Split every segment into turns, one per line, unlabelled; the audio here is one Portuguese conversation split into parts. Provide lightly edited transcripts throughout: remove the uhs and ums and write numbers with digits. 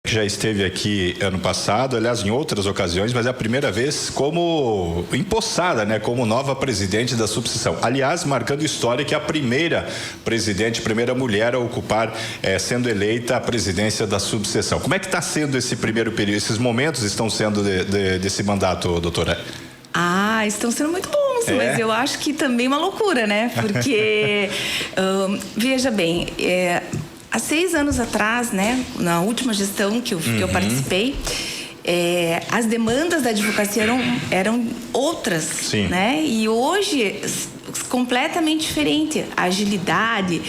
que já esteve aqui ano passado, aliás, em outras ocasiões, mas é a primeira vez como empossada, né? Como nova presidente da subseção. Aliás, marcando história que é a primeira presidente, primeira mulher a ocupar, sendo eleita a presidência da subseção. Como é que está sendo esse primeiro período? Esses momentos estão sendo desse mandato, doutora?
Estão sendo muito bons, mas eu acho que também uma loucura, né? Porque, veja bem, há 6 anos atrás, né, na última gestão que eu participei, as demandas da advocacia eram outras,
Sim.
né? E hoje completamente diferente, a agilidade,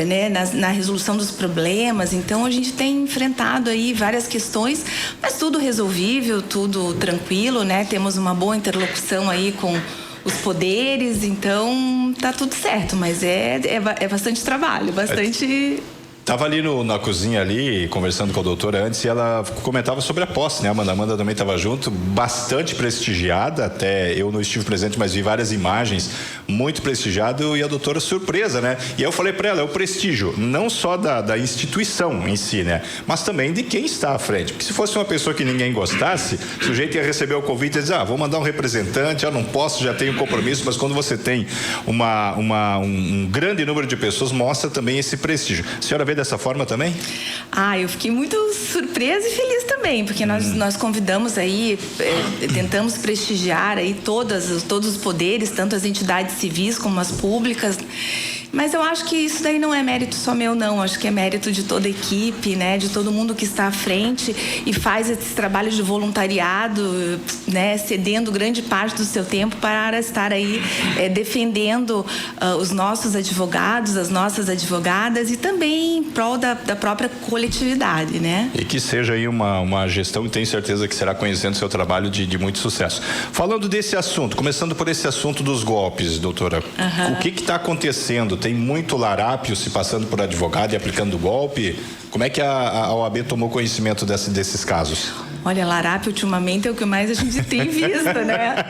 né, na resolução dos problemas. Então a gente tem enfrentado aí várias questões, mas tudo resolvível, tudo tranquilo, né? Temos uma boa interlocução aí com os poderes, então tá tudo certo, mas é bastante trabalho, bastante.
Estava ali na cozinha ali, conversando com a doutora antes, e ela comentava sobre a posse, né? A Amanda também estava junto, bastante prestigiada, até eu não estive presente, mas vi várias imagens, muito prestigiado, e a doutora surpresa, né? E eu falei para ela, é o prestígio, não só da instituição em si, né? Mas também de quem está à frente, porque se fosse uma pessoa que ninguém gostasse, o sujeito ia receber o convite e dizer, vou mandar um representante, não posso, já tenho compromisso, mas quando você tem um grande número de pessoas, mostra também esse prestígio. A senhora vê dessa forma também?
Eu fiquei muito surpresa e feliz também, porque nós convidamos aí, tentamos prestigiar aí todos os poderes, tanto as entidades civis como as públicas. Mas eu acho que isso daí não é mérito só meu, não. Acho que é mérito de toda a equipe, né? De todo mundo que está à frente e faz esse trabalho de voluntariado, né? Cedendo grande parte do seu tempo para estar aí defendendo os nossos advogados, as nossas advogadas e também em prol da própria coletividade, né?
E que seja aí uma gestão, e tenho certeza que será conhecendo o seu trabalho de muito sucesso. Falando desse assunto, começando por esse assunto dos golpes, doutora, o que está acontecendo? Tem muito larápio se passando por advogado e aplicando golpe? Como é que a OAB tomou conhecimento desses casos?
Olha, larápio ultimamente é o que mais a gente tem visto, né?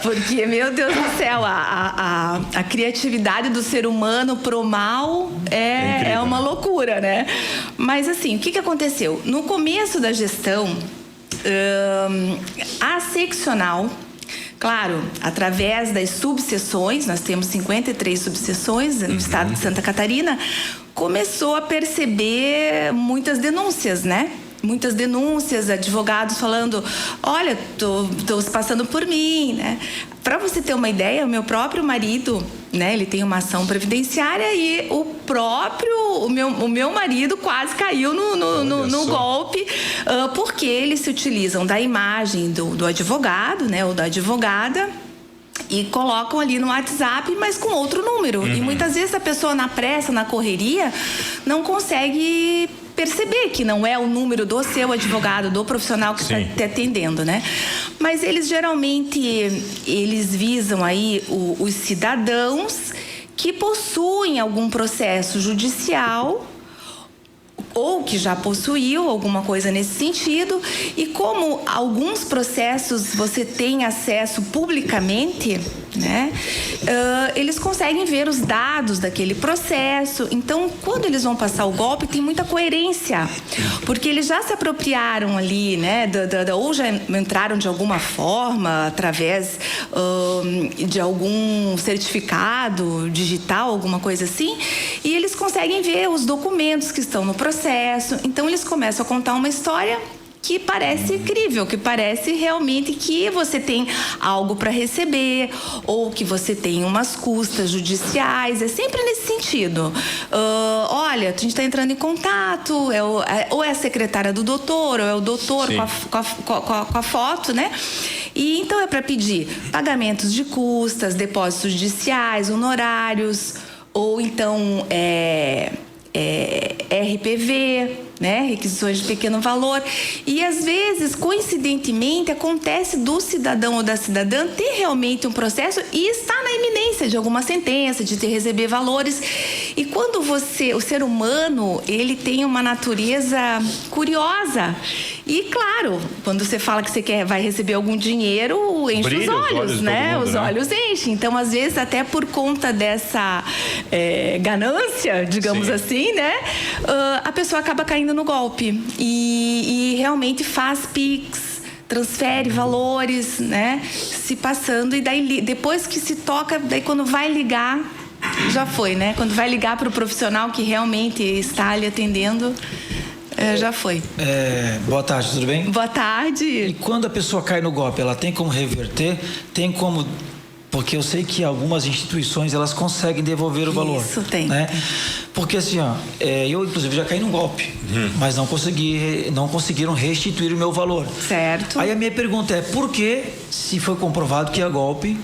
Porque, meu Deus do céu, a criatividade do ser humano pro mal é uma loucura, né? Mas assim, o que aconteceu? No começo da gestão, a seccional, claro, através das subseções, nós temos 53 subseções no estado de Santa Catarina, começou a perceber muitas denúncias, né? Muitas denúncias, advogados falando, olha, tô se passando por mim, né? Para você ter uma ideia, o meu próprio marido, né? Ele tem uma ação previdenciária e o meu marido quase caiu no golpe, porque eles se utilizam da imagem do advogado, né? Ou da advogada, e colocam ali no WhatsApp, mas com outro número. E muitas vezes a pessoa na pressa, na correria, não consegue perceber que não é o número do seu advogado, do profissional que está te atendendo, né? Mas eles geralmente, visam aí os cidadãos que possuem algum processo judicial ou que já possuiu alguma coisa nesse sentido, e como alguns processos você tem acesso publicamente, né? Eles conseguem ver os dados daquele processo. Então, quando eles vão passar o golpe, tem muita coerência, porque eles já se apropriaram ali, né? Ou já entraram de alguma forma através de algum certificado digital, alguma coisa assim, e eles conseguem ver os documentos que estão no processo. Então eles começam a contar uma história que parece crível, que parece realmente que você tem algo para receber, ou que você tem umas custas judiciais. É sempre nesse sentido. Olha, a gente está entrando em contato, ou é a secretária do doutor, ou é o doutor com a foto, né? E então é para pedir pagamentos de custas, depósitos judiciais, honorários, ou então RPV, né? Requisições de pequeno valor. E às vezes, coincidentemente, acontece do cidadão ou da cidadã ter realmente um processo e está na iminência de alguma sentença, de receber valores. E quando o ser humano, ele tem uma natureza curiosa. E claro, quando você fala que você vai receber algum dinheiro, enche os olhos, né? Os olhos enchem. Então, às vezes, até por conta dessa ganância, digamos assim, né? A pessoa acaba caindo no golpe. E realmente faz Pix, transfere valores, né? Se passando, e daí depois que se toca, daí quando vai ligar, já foi, né? Quando vai ligar para o profissional que realmente está ali atendendo, já foi.
Boa tarde, tudo bem?
Boa tarde.
E quando a pessoa cai no golpe, ela tem como reverter? Tem como... Porque eu sei que algumas instituições, elas conseguem devolver o valor.
Isso, tem.
Né? Porque assim, eu inclusive já caí num golpe, mas não conseguiram restituir o meu valor.
Certo.
Aí a minha pergunta é, por que, se foi comprovado que é golpe,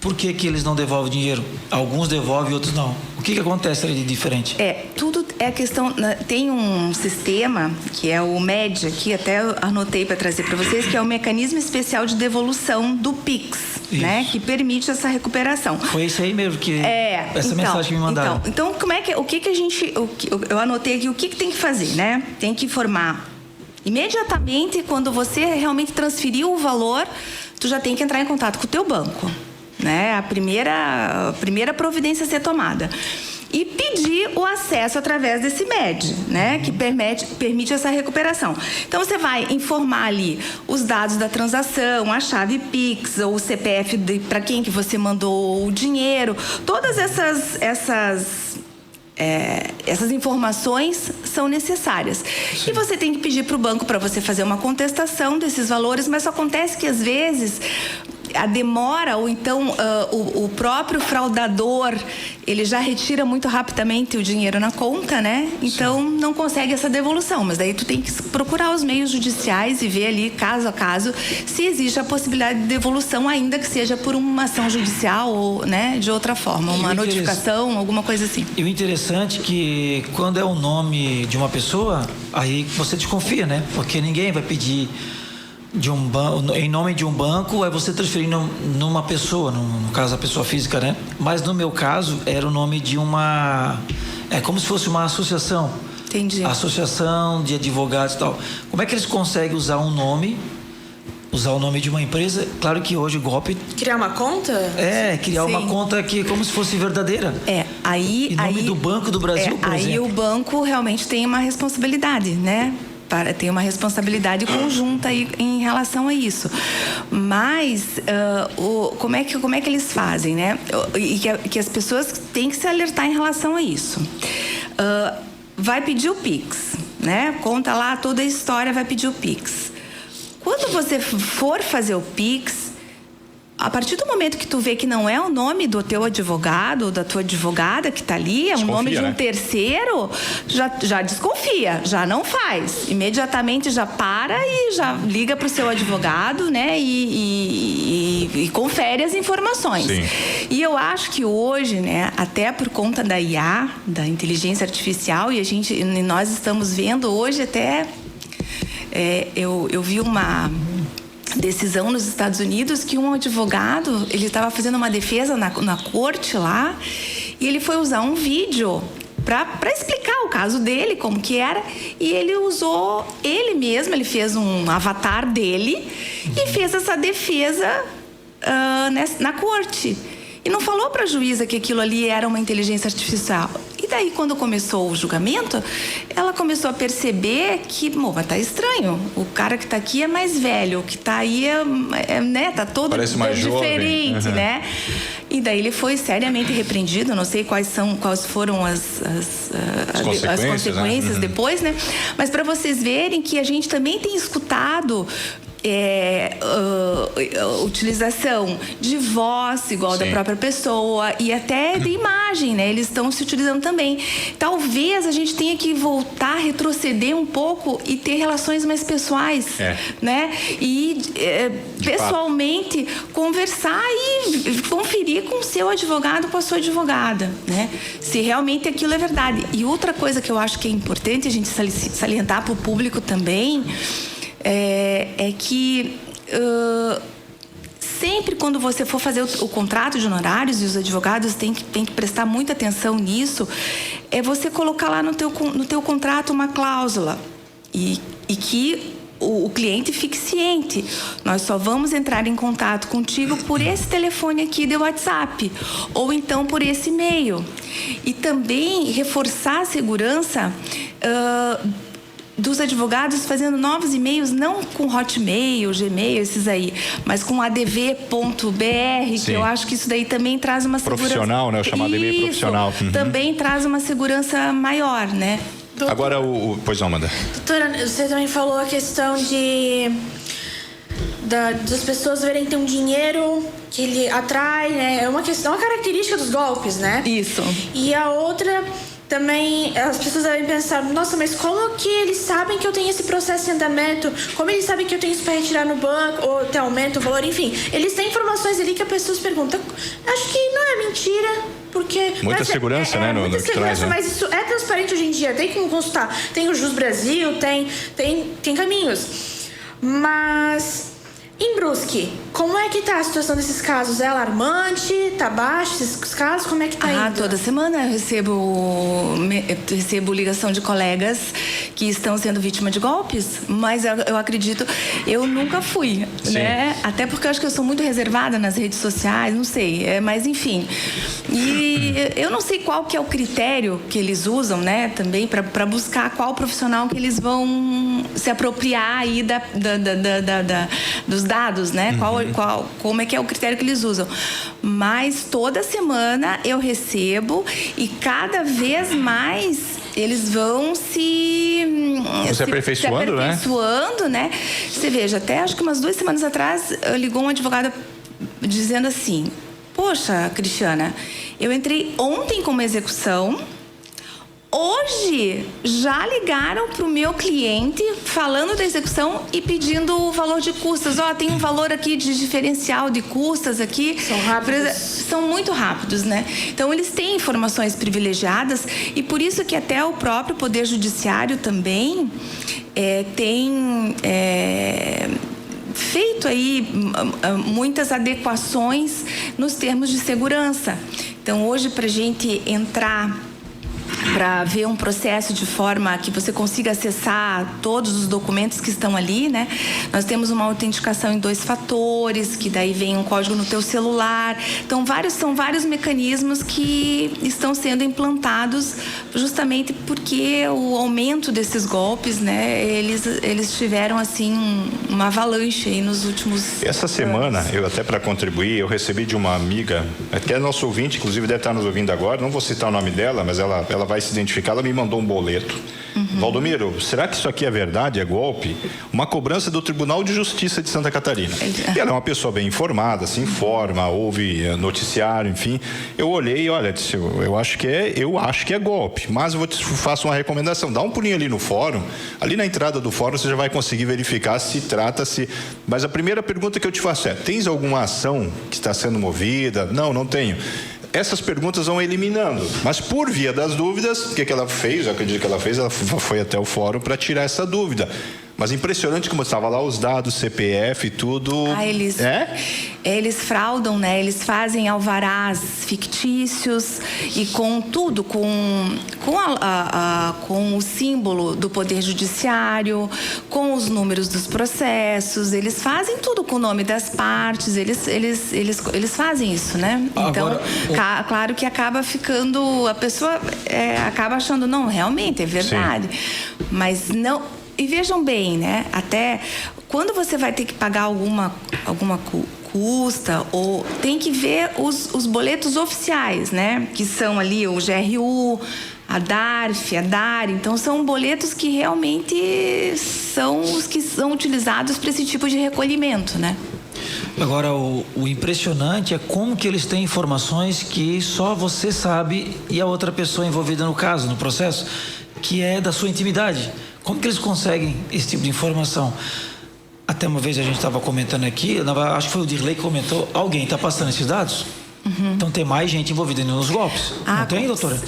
por que eles não devolvem o dinheiro? Alguns devolvem, outros não. O que acontece ali de diferente?
Tudo é questão... Tem um sistema, que é o MED, aqui até eu anotei para trazer para vocês, que é o Mecanismo Especial de Devolução do Pix, né? Que permite essa recuperação.
Foi isso aí mesmo que... essa mensagem que me mandaram.
Então como é que... O que a gente... Eu anotei aqui o que tem que fazer, né? Tem que informar imediatamente, quando você realmente transferiu o valor, tu já tem que entrar em contato com o teu banco, né? A primeira providência a ser tomada. E pedir o acesso através desse MED, né? Que permite essa recuperação. Então, você vai informar ali os dados da transação, a chave Pix, ou o CPF para quem que você mandou o dinheiro. Todas essas informações são necessárias. Sim. E você tem que pedir para o banco para você fazer uma contestação desses valores, mas só acontece que, às vezes, a demora, ou então o próprio fraudador, ele já retira muito rapidamente o dinheiro na conta, né? Então, sim, não consegue essa devolução. Mas daí tu tem que procurar os meios judiciais e ver ali, caso a caso, se existe a possibilidade de devolução, ainda que seja por uma ação judicial ou, né, de outra forma, uma notificação, alguma coisa assim.
E o interessante é que quando é o nome de uma pessoa, aí você desconfia, né? Porque ninguém vai pedir em nome de um banco, é você transferindo numa pessoa, no caso a pessoa física, né? Mas no meu caso era o nome de é como se fosse uma associação.
Entendi.
Associação de advogados e tal. Como é que eles conseguem usar o nome de uma empresa? Claro que hoje o golpe...
Criar uma conta?
Criar Sim. uma conta que como se fosse verdadeira.
Em
nome do Banco do Brasil, por exemplo.
Aí o banco realmente tem uma responsabilidade, né? Tem uma responsabilidade conjunta aí em relação a isso. Mas como é que eles fazem, né? E que as pessoas têm que se alertar em relação a isso. Vai pedir o Pix, né? Conta lá toda a história, vai pedir o Pix. Quando você for fazer o Pix, a partir do momento que tu vê que não é o nome do teu advogado ou da tua advogada que está ali, é o nome de um terceiro, já desconfia, já não faz. Imediatamente já para e já liga para o seu advogado, né? E confere as informações.
Sim.
E eu acho que hoje, né, até por conta da IA, da inteligência artificial, e nós estamos vendo hoje até... eu vi uma decisão nos Estados Unidos que um advogado, ele estava fazendo uma defesa na corte lá, e ele foi usar um vídeo para explicar o caso dele, como que era, e ele usou ele mesmo, ele fez um avatar dele e fez essa defesa na corte. E não falou para a juíza que aquilo ali era uma inteligência artificial. E daí, quando começou o julgamento, ela começou a perceber que, mas tá estranho. O cara que tá aqui é mais velho, o que tá aí né, tá todo diferente,
jovem.
né? E daí ele foi seriamente repreendido. Não sei quais foram as consequências, né? Depois, né? Mas para vocês verem que a gente também tem escutado utilização de voz igual Sim. da própria pessoa e até de imagem, né? Eles estão se utilizando também. Talvez a gente tenha que voltar, retroceder um pouco e ter relações mais pessoais, né? E pessoalmente conversar e conferir com o seu advogado, com a sua advogada, né? Se realmente aquilo é verdade. E outra coisa que eu acho que é importante a gente salientar para o público também é que sempre quando você for fazer o contrato de honorários, e os advogados têm que prestar muita atenção nisso, é você colocar lá no teu contrato uma cláusula e que o cliente fique ciente. Nós só vamos entrar em contato contigo por esse telefone aqui do WhatsApp, ou então por esse e-mail. E também reforçar a segurança dos advogados fazendo novos e-mails, não com Hotmail, Gmail, esses aí, mas com adv.br, que eu acho que isso daí também traz uma segurança...
Profissional, né? O chamado e-mail profissional.
Também traz uma segurança maior, né?
Agora, pois não, Amanda.
Doutora, você também falou a questão das pessoas verem que tem um dinheiro que ele atrai, né? É uma característica dos golpes, né?
Isso.
E a outra... Também as pessoas devem pensar, nossa, mas como que eles sabem que eu tenho esse processo em andamento? Como eles sabem que eu tenho isso para retirar no banco? Ou até aumenta o valor? Enfim, eles têm informações ali que a pessoa se pergunta. Acho que não é mentira, porque...
Muita segurança, né?
Muita
no que
segurança,
traz, né?
mas isso é transparente hoje em dia. Tem como consultar. Tem o Jus Brasil, tem caminhos. Mas... Em Brusque, como é que tá a situação desses casos? É alarmante? Tá baixo esses casos? Como é que tá indo?
Toda semana eu recebo ligação de colegas que estão sendo vítimas de golpes, mas eu acredito, eu nunca fui, né? Até porque eu acho que eu sou muito reservada nas redes sociais, não sei, mas enfim. E eu não sei qual que é o critério que eles usam, né? Também para buscar qual profissional que eles vão se apropriar aí dos dados, né? Como é que é o critério que eles usam. Mas toda semana eu recebo e cada vez mais eles vão se
aperfeiçoando,
né? Você veja, até acho que umas 2 semanas atrás ligou um advogado dizendo assim: poxa, Cristiana, eu entrei ontem com uma execução. Hoje já ligaram para o meu cliente falando da execução e pedindo o valor de custas. Tem um valor aqui de diferencial de custas aqui.
São rápidos.
São muito rápidos, né? Então eles têm informações privilegiadas e por isso que até o próprio Poder Judiciário também tem feito aí muitas adequações nos termos de segurança. Então hoje, para a gente entrar para ver um processo de forma que você consiga acessar todos os documentos que estão ali, né? Nós temos uma autenticação em 2 fatores, que daí vem um código no teu celular. Então, são vários mecanismos que estão sendo implantados justamente porque o aumento desses golpes, né? Eles tiveram, assim, uma avalanche aí nos últimos
Essa semana, eu até para contribuir, eu recebi de uma amiga, que é nosso ouvinte, inclusive deve estar nos ouvindo agora, não vou citar o nome dela, mas ela vai se identificar, ela me mandou um boleto. Valdomiro, será que isso aqui é verdade, é golpe? Uma cobrança do Tribunal de Justiça de Santa Catarina. E ela é uma pessoa bem informada, se informa, ouve noticiário, enfim. Eu olhei e olha, eu acho que é golpe, mas eu faço uma recomendação, dá um pulinho ali no fórum, ali na entrada do fórum você já vai conseguir verificar se trata-se. Mas a primeira pergunta que eu te faço é: tens alguma ação que está sendo movida? Não tenho. Essas perguntas vão eliminando, mas por via das dúvidas, o que ela fez? Eu acredito que ela foi até o fórum para tirar essa dúvida. Mas impressionante como estava lá os dados, CPF e tudo.
Eles fraudam, né? Eles fazem alvarás fictícios e com tudo, com o símbolo do Poder Judiciário, com os números dos processos. Eles fazem tudo com o nome das partes. Eles fazem isso, né? Então, claro que acaba ficando, a pessoa acaba achando, não, realmente é verdade. Sim. Mas não. E vejam bem, né? Até quando você vai ter que pagar alguma custa, ou tem que ver os boletos oficiais, né? Que são ali o GRU, a DARF, a DAR. Então, são boletos que realmente são os que são utilizados para esse tipo de recolhimento, né?
Agora, o impressionante é como que eles têm informações que só você sabe e a outra pessoa envolvida no caso, no processo, que é da sua intimidade. Como que eles conseguem esse tipo de informação? Até uma vez a gente estava comentando aqui, acho que foi o Dirley que comentou, alguém está passando esses dados? Então tem mais gente envolvida nos golpes? Não tem, doutora?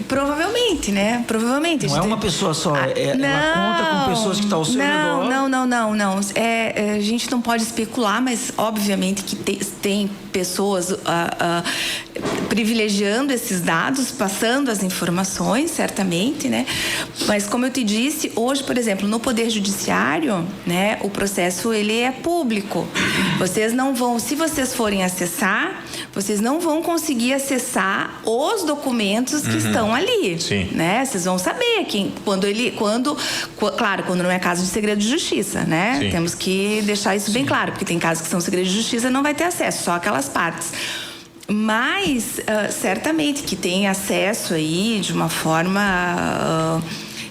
Provavelmente, né? Provavelmente.
Não é uma pessoa só, ela conta com pessoas que estão ao seu redor.
Não. A gente não pode especular, mas obviamente que tem pessoas privilegiando esses dados, passando as informações, certamente, né? Mas como eu te disse, hoje, por exemplo, no Poder Judiciário, né, o processo ele é público. Vocês não vão, se vocês forem acessar, vocês não vão conseguir acessar os documentos que estão ali,
Sim.
né? Vocês vão saber claro, quando não é caso de segredo de justiça, né?
Sim.
Temos que deixar isso bem claro, porque tem casos que são segredo de justiça, não vai ter acesso, só aquelas partes. Mas, certamente que tem acesso aí de uma forma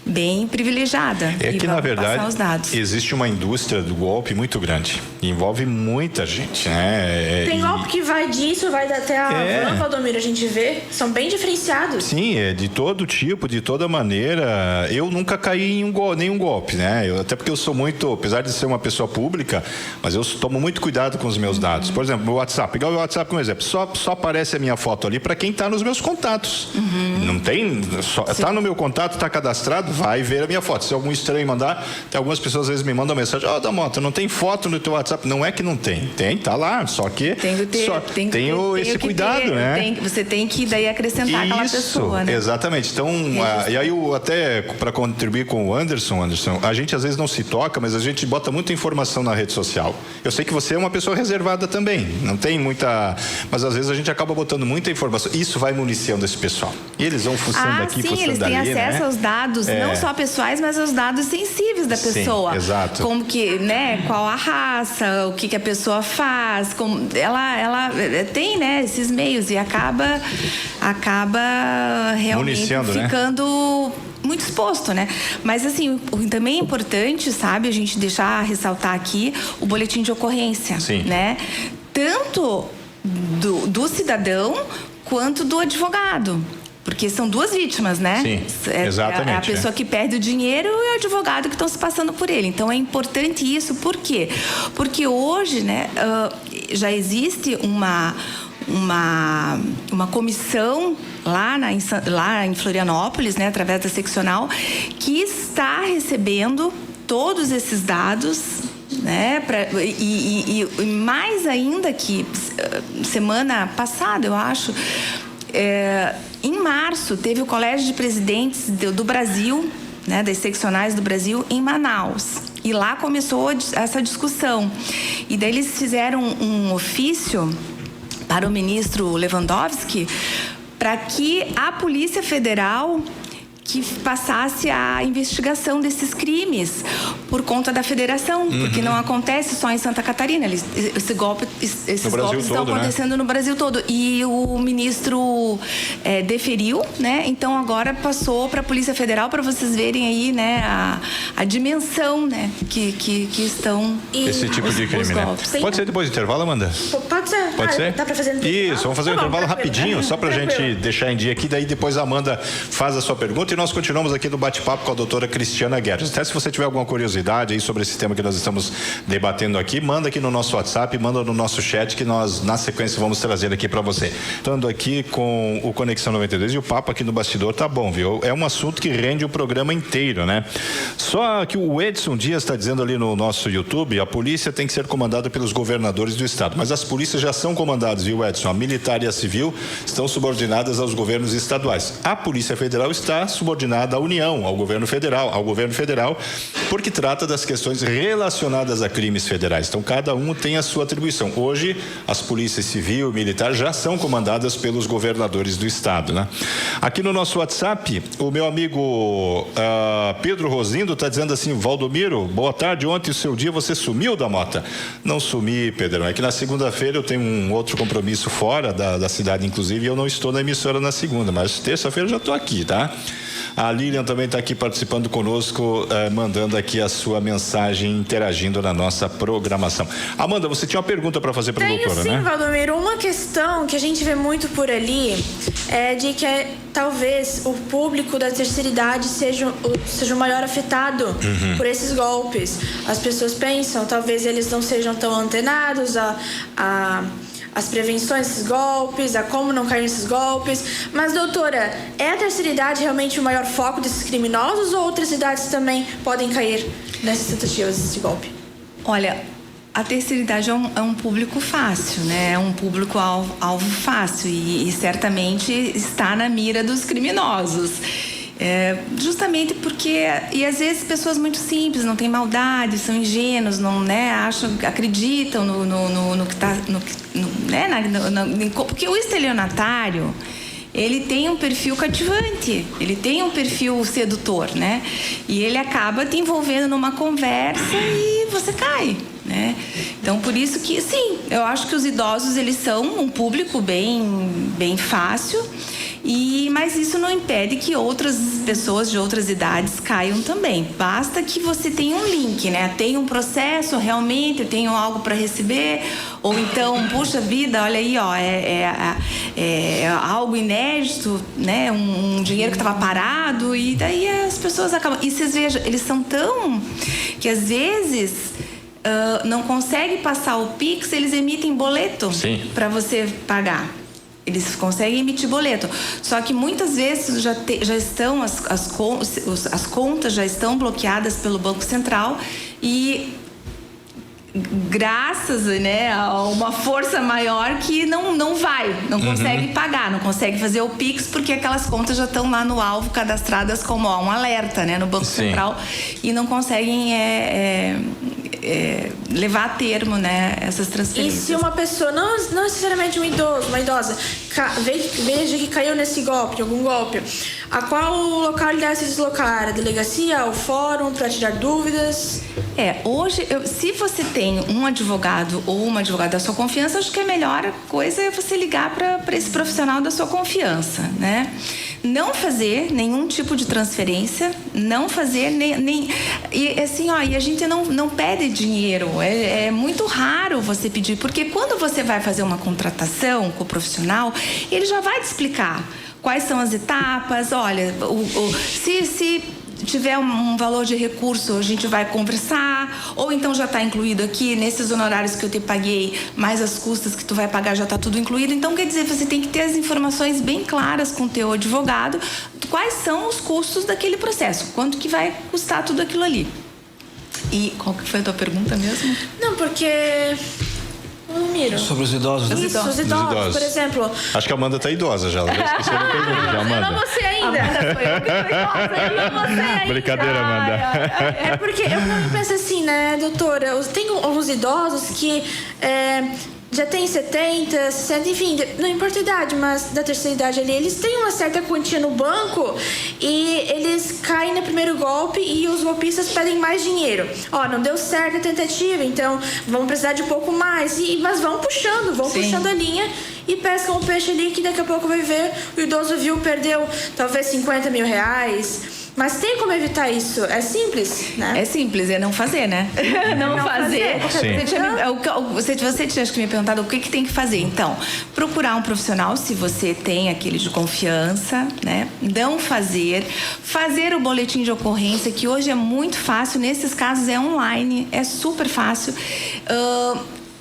bem privilegiada.
É que, na verdade,
os dados.
existe uma indústria do golpe muito grande. Envolve muita gente, né?
Tem golpe que vai disso, vai até a van, Valdomiro, a gente vê. São bem diferenciados.
Sim, é de todo tipo, de toda maneira. Eu nunca caí em nenhum golpe, né? Até porque eu sou muito, apesar de ser uma pessoa pública, mas eu tomo muito cuidado com os meus dados. Por exemplo, meu WhatsApp, pegar o WhatsApp como exemplo, só aparece a minha foto ali para quem está nos meus contatos. Não tem, tá no meu contato, tá cadastrado, vai ver a minha foto. Se algum estranho mandar, tem algumas pessoas às vezes me mandam mensagem: Damota, não tem foto no teu WhatsApp? Não é que não tem, tá lá, só que tenho esse cuidado, né?
Você tem que daí acrescentar aquela pessoa, né?
Exatamente. Então, e aí eu até para contribuir com o Anderson, a gente às vezes não se toca, mas a gente bota muita informação na rede social. Eu sei que você é uma pessoa reservada também, não tem muita, mas às vezes a gente acaba botando muita informação. Isso vai municiando esse pessoal. E eles vão fuçando aqui, fuçando ali,
eles têm acesso aos dados, não só pessoais, mas aos dados sensíveis da pessoa.
Sim, exato.
Como que, né, qual a raça, o que a pessoa faz, como ela tem, né, esses meios e acaba realmente ficando muito exposto, né? Mas assim, também é importante, sabe, a gente ressaltar aqui o boletim de ocorrência, né? Tanto do cidadão quanto do advogado. Porque são duas vítimas, né?
Sim, exatamente.
É a pessoa que perde o dinheiro e o advogado que estão se passando por ele. Então, é importante isso. Por quê? Porque hoje, né, já existe uma comissão lá em Florianópolis, né, através da seccional, que está recebendo todos esses dados, né, e mais ainda que semana passada, eu acho, em março, teve o Colégio de Presidentes do Brasil, né, das seccionais do Brasil, em Manaus. E lá começou essa discussão. E daí eles fizeram um ofício para o ministro Lewandowski para que a Polícia Federal que passasse a investigação desses crimes por conta da federação, porque não acontece só em Santa Catarina. Esses golpes estão acontecendo, né, no Brasil todo. E o ministro deferiu, né? Então agora passou para a Polícia Federal, para vocês verem aí, né, a dimensão, né, que estão
esse tipo de crime, né? Pode ser depois do intervalo, Amanda?
Pode ser.
Pode ser?
Dá para fazer no
Isso, vamos fazer um intervalo rapidinho, só pra gente deixar em dia aqui, daí depois a Amanda faz a sua pergunta e nós continuamos aqui no bate-papo com a doutora Cristiana Guedes. Até se você tiver alguma curiosidade aí sobre esse tema que nós estamos debatendo aqui, manda aqui no nosso WhatsApp, manda no nosso chat que nós, na sequência, vamos trazer aqui para você. Estando aqui com o Conexão 92 e o papo aqui no bastidor tá bom, viu? É um assunto que rende o programa inteiro, né? Só que o Edson Dias está dizendo ali no nosso YouTube, a polícia tem que ser comandada pelos governadores do estado, mas as polícias já são comandadas, viu, Edson? A militar e a civil estão subordinadas aos governos estaduais. A Polícia Federal está subordinada à União, ao governo federal, porque trata das questões relacionadas a crimes federais. Então, cada um tem a sua atribuição. Hoje, as polícias civil e militar já são comandadas pelos governadores do estado, né? Aqui no nosso WhatsApp, o meu amigo Pedro Rosindo está dizendo assim: Valdomiro, boa tarde, ontem o seu dia você sumiu da Mota. Não sumi, Pedro, é que na segunda-feira eu tenho um outro compromisso fora da cidade, inclusive, e eu não estou na emissora na segunda, mas terça-feira eu já estou aqui, tá? A Lilian também está aqui participando conosco, mandando aqui a sua mensagem, interagindo na nossa programação. Amanda, você tinha uma pergunta para fazer para a doutora, né? Sim,
Valdomiro. Uma questão que a gente vê muito por ali é de que talvez o público da terceira idade seja o maior afetado por esses golpes. As pessoas pensam, talvez eles não sejam tão antenados as prevenções desses golpes, a como não cair nesses golpes. Mas, doutora, é a terceira idade realmente o maior foco desses criminosos ou outras idades também podem cair nessas tentativas de golpe?
Olha, A terceira idade é um público fácil, né? É um público alvo fácil e certamente está na mira dos criminosos. Justamente porque, e às vezes pessoas muito simples, não têm maldade, são ingênuos, não, né, acreditam no que está, porque o estelionatário, ele tem um perfil cativante, ele tem um perfil sedutor, né? E ele acaba te envolvendo numa conversa e você cai, né? Então, por isso que, sim, eu acho que os idosos, eles são um público bem fácil, mas isso não impede que outras pessoas de outras idades caiam também. Basta que você tenha um link, né? Tem um processo, realmente, eu tenho algo para receber, ou então, puxa vida, olha aí, ó, é algo inédito, né? Um dinheiro que estava parado, e daí as pessoas acabam. E vocês vejam, eles são tão que às vezes não conseguem passar o Pix, eles emitem boleto para você pagar. Eles conseguem emitir boleto. Só que muitas vezes já estão as contas já estão bloqueadas pelo Banco Central e graças, né, a uma força maior que não consegue pagar, não consegue fazer o Pix porque aquelas contas já estão lá no alvo cadastradas como um alerta, né, no Banco Central, e não conseguem levar a termo, né, essas transferências.
E se uma pessoa, não necessariamente um idoso, uma idosa, veja que caiu nesse golpe, algum golpe, a qual local ele deve se deslocar? A delegacia, o fórum, para tirar dúvidas?
Hoje, se você tem um advogado ou uma advogada da sua confiança, acho que a melhor coisa é você ligar para esse profissional da sua confiança, né? Não fazer nenhum tipo de transferência, não fazer e assim, e a gente não pede dinheiro, é muito raro você pedir, porque quando você vai fazer uma contratação com o profissional, ele já vai te explicar quais são as etapas, olha, se tiver um valor de recurso, a gente vai conversar, ou então já está incluído aqui, nesses honorários que eu te paguei, mais as custas que tu vai pagar, já está tudo incluído. Então, quer dizer, você tem que ter as informações bem claras com o teu advogado, quais são os custos daquele processo, quanto que vai custar tudo aquilo ali. E qual que foi a tua pergunta mesmo?
Não, porque... Miro.
Sobre os idosos.
Isso, os idosos, por exemplo.
Acho que a Amanda tá idosa já. Ela já esqueceu da pergunta, já, Amanda.
Eu não você ainda. Foi eu que tô idosa, eu não você ainda.
Brincadeira, Amanda.
É porque eu penso assim, né, doutora? Tem alguns idosos que já tem 70, 60, enfim, não importa a idade, mas da terceira idade ali, eles têm uma certa quantia no banco e eles caem no primeiro golpe e os golpistas pedem mais dinheiro. Não deu certo a tentativa, então vamos precisar de um pouco mais. Mas vão puxando a linha e pescam o peixe ali que daqui a pouco vai ver, o idoso perdeu talvez 50 mil reais. Mas tem como evitar isso? É simples, né?
É simples, é não fazer, né? Não fazer. Você tinha que me perguntado o que tem que fazer. Então, procurar um profissional, se você tem aquele de confiança, né? Não fazer o boletim de ocorrência, que hoje é muito fácil, nesses casos é online, é super fácil.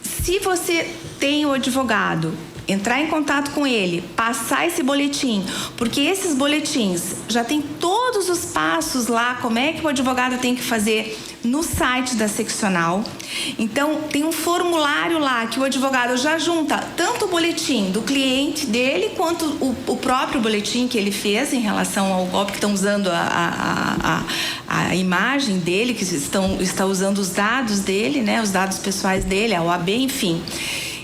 Se você tem o advogado, entrar em contato com ele, passar esse boletim, porque esses boletins já tem todos os passos lá, como é que o advogado tem que fazer no site da seccional. Então, tem um formulário lá que o advogado já junta tanto o boletim do cliente dele, quanto o próprio boletim que ele fez em relação ao golpe, que estão usando a imagem dele, que está usando os dados dele, né, os dados pessoais dele, a OAB, enfim.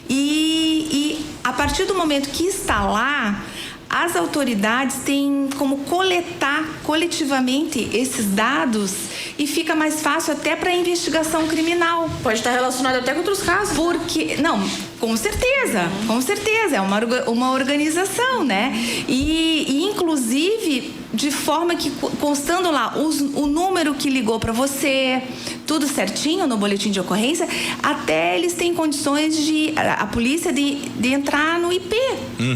E a partir do momento que está lá, as autoridades têm como coletar coletivamente esses dados e fica mais fácil até para a investigação criminal.
Pode estar relacionado até com outros casos.
Porque, não, com certeza, é uma organização, né? E inclusive, de forma que, constando lá o número que ligou para você, tudo certinho no boletim de ocorrência, até eles têm condições a polícia de entrar no IP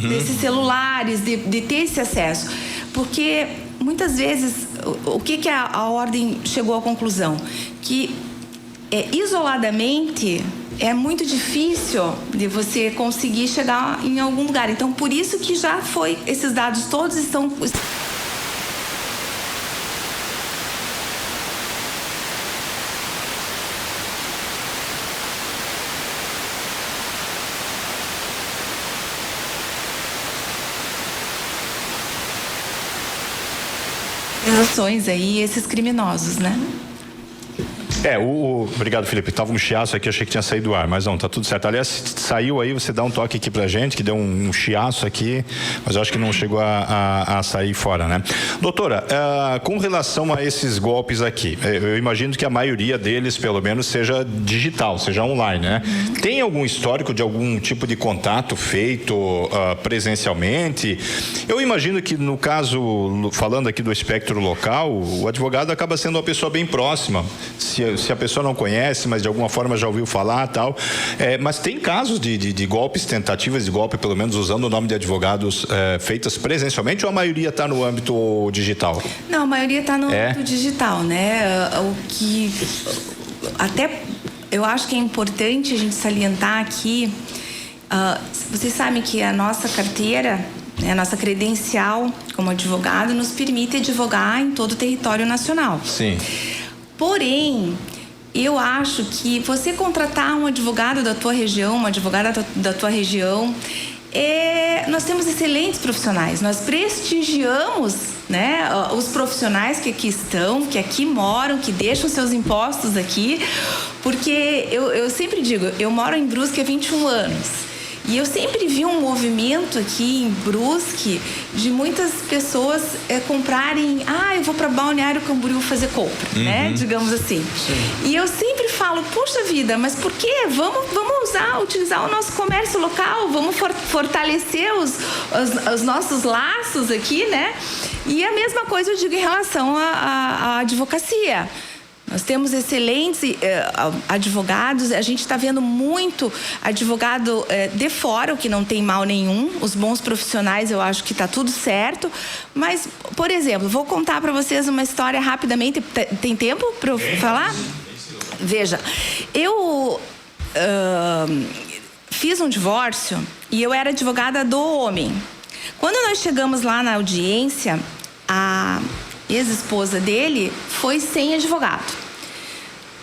desses celulares, de ter esse acesso. Porque muitas vezes, o que a ordem chegou à conclusão? Que isoladamente é muito difícil de você conseguir chegar em algum lugar. Então, por isso que já esses dados todos estão... execuções aí, esses criminosos, né?
Obrigado, Felipe. Tava um chiaço aqui, achei que tinha saído do ar, mas não, tá tudo certo. Aliás, saiu aí, você dá um toque aqui pra gente, que deu um chiaço aqui, mas eu acho que não chegou a sair fora, né? Doutora, com relação a esses golpes aqui, eu imagino que a maioria deles, pelo menos, seja digital, seja online, né? Tem algum histórico de algum tipo de contato feito presencialmente? Eu imagino que, no caso, falando aqui do espectro local, o advogado acaba sendo uma pessoa bem próxima. Se a pessoa não conhece, mas de alguma forma já ouviu falar, tal. Mas tem casos de golpes, tentativas de golpe, pelo menos usando o nome de advogados, feitas presencialmente, ou a maioria está no âmbito digital?
Não, a maioria está no âmbito digital, né? O que até eu acho que é importante a gente salientar aqui, vocês sabem que a nossa carteira, a nossa credencial como advogado nos permite advogar em todo o território nacional.
Sim.
Porém, eu acho que você contratar um advogado da tua região, uma advogada da tua região, nós temos excelentes profissionais. Nós prestigiamos, né, os profissionais que aqui estão, que aqui moram, que deixam seus impostos aqui, porque eu sempre digo, eu moro em Brusque há 21 anos. E eu sempre vi um movimento aqui em Brusque de muitas pessoas comprarem, eu vou para Balneário Camboriú fazer compra, né? Digamos assim. Sim. E eu sempre falo, poxa vida, mas por quê? Vamos utilizar o nosso comércio local, vamos fortalecer os nossos laços aqui, né? E a mesma coisa eu digo em relação à advocacia. Nós temos excelentes advogados, a gente está vendo muito advogado de fora, o que não tem mal nenhum, os bons profissionais eu acho que está tudo certo, mas, por exemplo, vou contar para vocês uma história rapidamente, tem tempo para eu falar? Veja, eu fiz um divórcio e eu era advogada do homem. Quando nós chegamos lá na audiência, a ex-esposa dele foi sem advogado.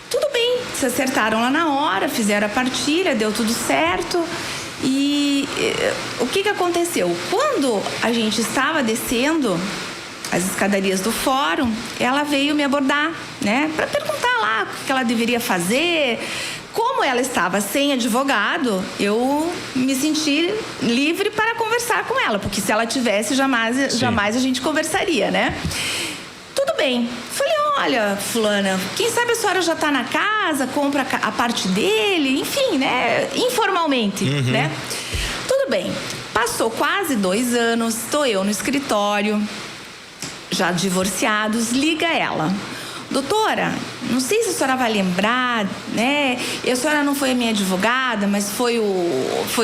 Tudo bem, se acertaram lá na hora, fizeram a partilha, deu tudo certo. E o que aconteceu? Quando a gente estava descendo as escadarias do fórum, ela veio me abordar, né, para perguntar lá o que ela deveria fazer. Como ela estava sem advogado, eu me senti livre para conversar com ela, porque se ela tivesse, jamais a gente conversaria, né? Tudo bem. Falei, olha, fulana, quem sabe a senhora já está na casa, compra a parte dele, enfim, né? Informalmente, né? Tudo bem. Passou quase 2 anos, estou eu no escritório, já divorciados, liga ela. Doutora, não sei se a senhora vai lembrar, né? A senhora não foi a minha advogada, mas foi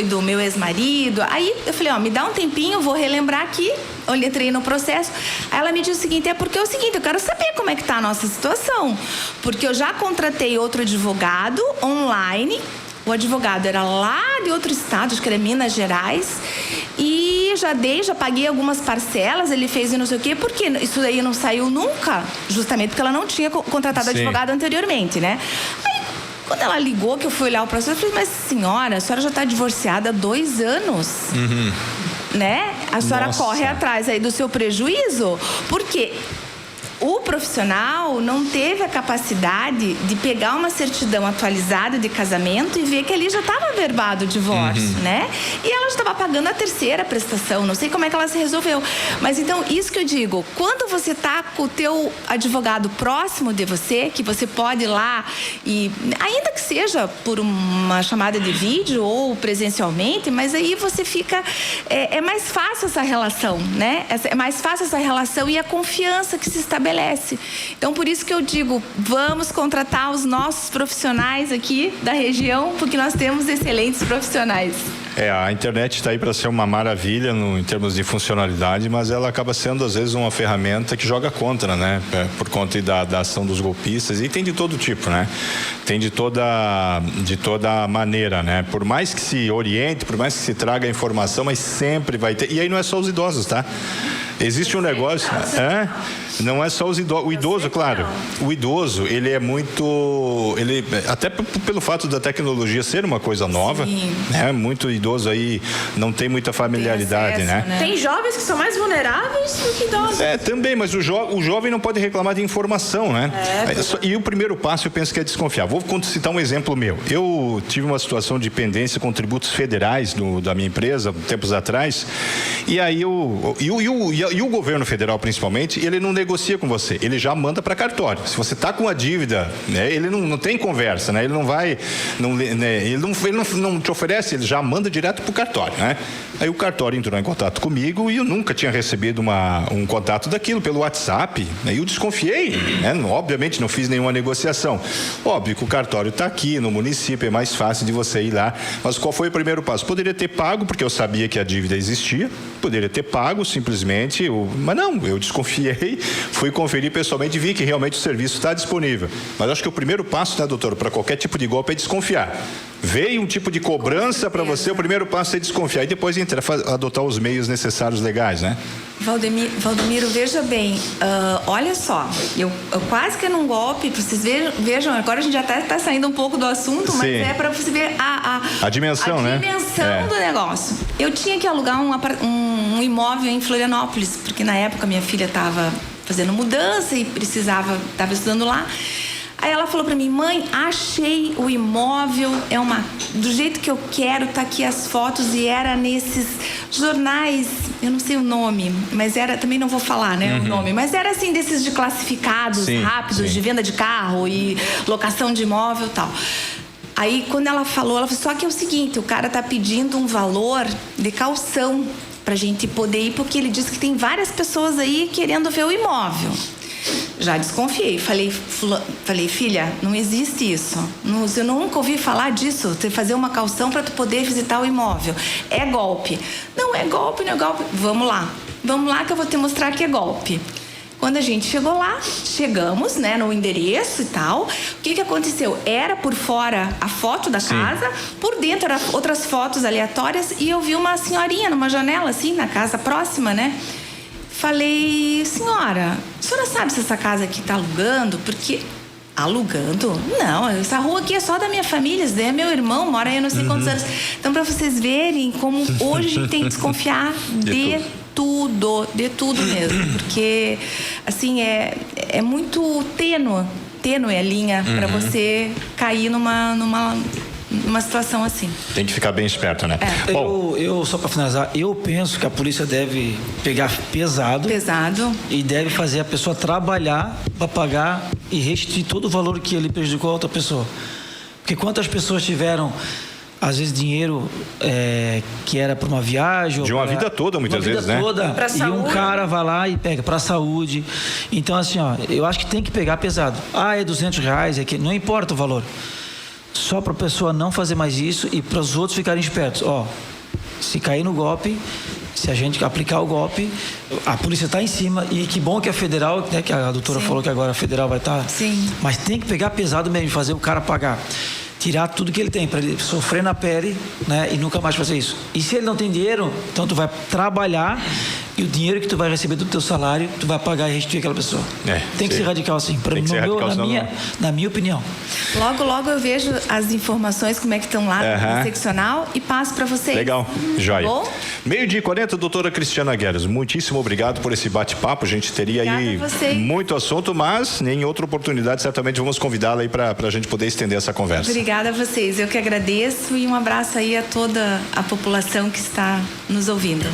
do meu ex-marido. Aí eu falei, me dá um tempinho, vou relembrar aqui. Eu entrei no processo. Aí ela me disse o seguinte, porque é o seguinte, eu quero saber como é que tá a nossa situação. Porque eu já contratei outro advogado online. O advogado era lá de outro estado, acho que era Minas Gerais. E já paguei algumas parcelas, ele fez e não sei o quê, porque isso daí não saiu nunca, justamente porque ela não tinha contratado advogado anteriormente, né? Aí, quando ela ligou, que eu fui olhar o processo, eu falei, mas senhora, a senhora já está divorciada há 2 anos, né? A senhora corre atrás aí do seu prejuízo, porque o profissional não teve a capacidade de pegar uma certidão atualizada de casamento e ver que ali já estava averbado o divórcio, né? E ela estava pagando a 3ª prestação, não sei como é que ela se resolveu. Mas então, isso que eu digo, quando você está com o teu advogado próximo de você, que você pode ir lá e, ainda que seja por uma chamada de vídeo ou presencialmente, mas aí você fica, é mais fácil essa relação, né? É mais fácil essa relação e a confiança que se estabelece. Então, por isso que eu digo, vamos contratar os nossos profissionais aqui da região, porque nós temos excelentes profissionais.
A internet está aí para ser uma maravilha em termos de funcionalidade, mas ela acaba sendo, às vezes, uma ferramenta que joga contra, né? Por conta da ação dos golpistas, e tem de todo tipo, né? Tem de toda maneira, né? Por mais que se oriente, por mais que se traga informação, mas sempre vai ter. E aí não é só os idosos, tá? Existe um negócio... Não é só os idosos. O idoso, claro. O idoso, ele é muito... até pelo fato da tecnologia ser uma coisa nova, né? Muito idoso aí não tem muita familiaridade,
acesso,
né?
Tem jovens que são mais vulneráveis do que idosos.
Também, mas o jovem não pode reclamar de informação, né? E o primeiro passo eu penso que é desconfiar. Vou citar um exemplo meu. Eu tive uma situação de pendência com tributos federais da minha empresa, tempos atrás, e aí o governo federal, principalmente, ele não negocia com você, ele já manda para cartório. Se você está com a dívida, né, ele não tem conversa, né? Ele não vai, ele não te oferece, ele já manda direto para o cartório, né? Aí o cartório entrou em contato comigo e eu nunca tinha recebido um contato daquilo pelo WhatsApp, né? Eu desconfiei, né? Obviamente não fiz nenhuma negociação. Óbvio que o cartório está aqui no município, é mais fácil de você ir lá. Mas qual foi o primeiro passo? Poderia ter pago, porque eu sabia que a dívida existia, poderia ter pago simplesmente, mas não, eu desconfiei, fui conferir pessoalmente e vi que realmente o serviço está disponível. Mas acho que o primeiro passo, né, doutor, para qualquer tipo de golpe é desconfiar. Veio um tipo de cobrança para você, o primeiro passo é desconfiar e depois adotar os meios necessários legais, né?
Valdemiro, veja bem, olha só, eu quase que num golpe, vocês vejam, agora a gente já está saindo um pouco do assunto, mas é para você ver a
dimensão, né?
A dimensão do negócio. Eu tinha que alugar um imóvel em Florianópolis, porque na época minha filha estava fazendo mudança e estava estudando lá. Aí ela falou pra mim: mãe, achei o imóvel, do jeito que eu quero, tá aqui as fotos, e era nesses jornais, eu não sei o nome, mas era, também não vou falar, né, o nome, mas era assim, desses de classificados rápidos, de venda de carro e locação de imóvel e tal. Aí quando ela falou, só que é o seguinte, o cara tá pedindo um valor de caução pra gente poder ir, porque ele disse que tem várias pessoas aí querendo ver o imóvel. Já desconfiei, falei, filha, não existe isso, eu nunca ouvi falar disso, você fazer uma caução para tu poder visitar o imóvel, é golpe. Não é golpe, vamos lá que eu vou te mostrar que é golpe. Quando a gente chegou lá, chegamos, né, no endereço e tal, o que aconteceu? Era por fora a foto da casa, por dentro eram outras fotos aleatórias, e eu vi uma senhorinha numa janela assim, na casa próxima, né? Falei: senhora, a senhora sabe se essa casa aqui tá alugando? Porque... Alugando? Não, essa rua aqui é só da minha família, isso daí é meu irmão, mora aí há não sei quantos anos. Então, para vocês verem como hoje a gente tem que desconfiar de tudo mesmo. Porque, assim, é muito tênue a linha para você cair numa situação assim.
Tem que ficar bem esperto, né?
Eu só para finalizar, eu penso que a polícia deve pegar pesado e deve fazer a pessoa trabalhar para pagar e restituir todo o valor que ele prejudicou a outra pessoa. Porque quantas pessoas tiveram, às vezes, dinheiro que era para uma viagem...
De uma vida toda, muitas vezes, né?
Pra
e
saúde.
um cara vai lá e pega para saúde. Então, assim, eu acho que tem que pegar pesado. É R$200, é que não importa o valor. Só para a pessoa não fazer mais isso e para os outros ficarem espertos. Se cair no golpe, se a gente aplicar o golpe, a polícia está em cima, e que bom que a federal, né, que a doutora falou que agora a federal vai estar. Mas tem que pegar pesado mesmo, fazer o cara pagar. Tirar tudo que ele tem, para ele sofrer na pele, né, e nunca mais fazer isso. E se ele não tem dinheiro, então tu vai trabalhar e o dinheiro que tu vai receber do teu salário, tu vai pagar e restituir aquela pessoa. Tem que ser radical assim, na minha opinião.
Logo eu vejo as informações, como é que estão lá no seccional, e passo para vocês.
Legal, joia.
Bom?
12h40, doutora Cristiana Guedes, muitíssimo obrigado por esse bate-papo. A gente teria aí muito assunto, mas em outra oportunidade certamente vamos convidá-la aí para a gente poder estender essa conversa.
Obrigada a vocês, eu que agradeço, e um abraço aí a toda a população que está nos ouvindo.